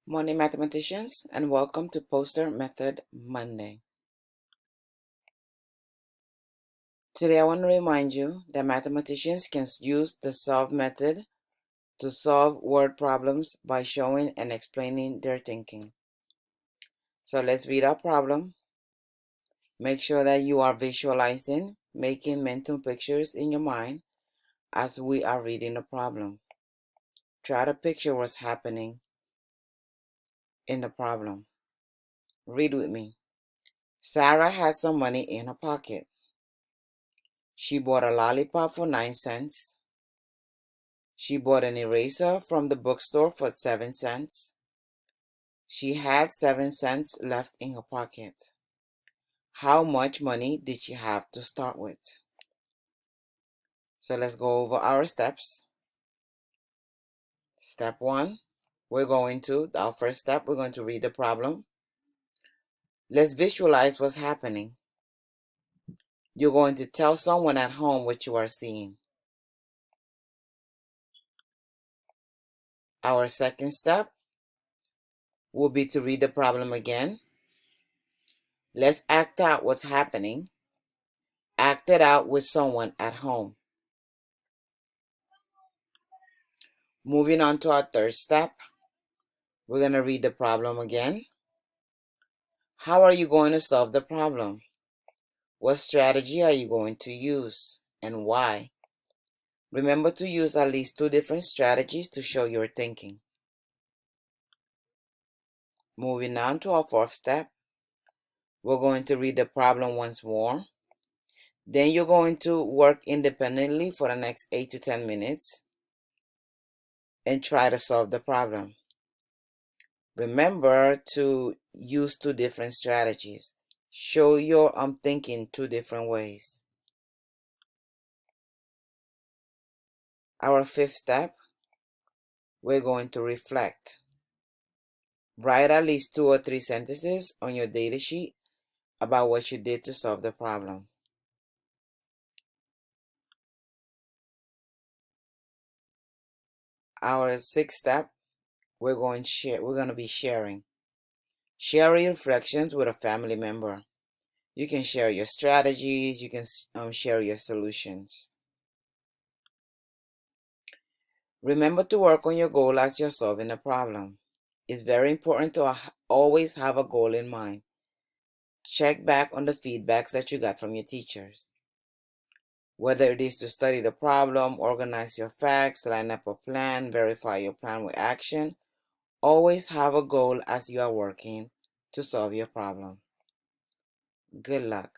Morning mathematicians, and welcome to Poster Method Monday. Today I want to remind you that mathematicians can use the solve method to solve word problems by showing and explaining their thinking. So let's read our problem. Make sure that you are visualizing, making mental pictures in your mind as we are reading the problem. Try to picture what's happening in the problem. Read with me. Sarah had some money in her pocket. She bought a lollipop for 9 cents. She bought an eraser from the bookstore for 7 cents. She had 7 cents left in her pocket. How much money did she have to start with? So let's go over our steps. Step 1, our first step, we're going to read the problem. Let's visualize what's happening. You're going to tell someone at home what you are seeing. Our second step will be to read the problem again. Let's act out what's happening. Act it out with someone at home. Moving on to our third step, we're going to read the problem again. How are you going to solve the problem? What strategy are you going to use and why? Remember to use at least 2 different strategies to show your thinking. Moving on to our fourth step, we're going to read the problem once more. Then you're going to work independently for the next 8 to 10 minutes and try to solve the problem. Remember to use 2 different strategies. Show your thinking 2 different ways. Our fifth step, we're going to reflect. Write at least 2 or 3 sentences on your data sheet about what you did to solve the problem. Our sixth step, we're going to be sharing. Share your reflections with a family member. You can share your strategies, you can share your solutions. Remember to work on your goal as you're solving a problem. It's very important to always have a goal in mind. Check back on the feedbacks that you got from your teachers. Whether it is to study the problem, organize your facts, line up a plan, verify your plan with action, always have a goal as you are working to solve your problem. Good luck.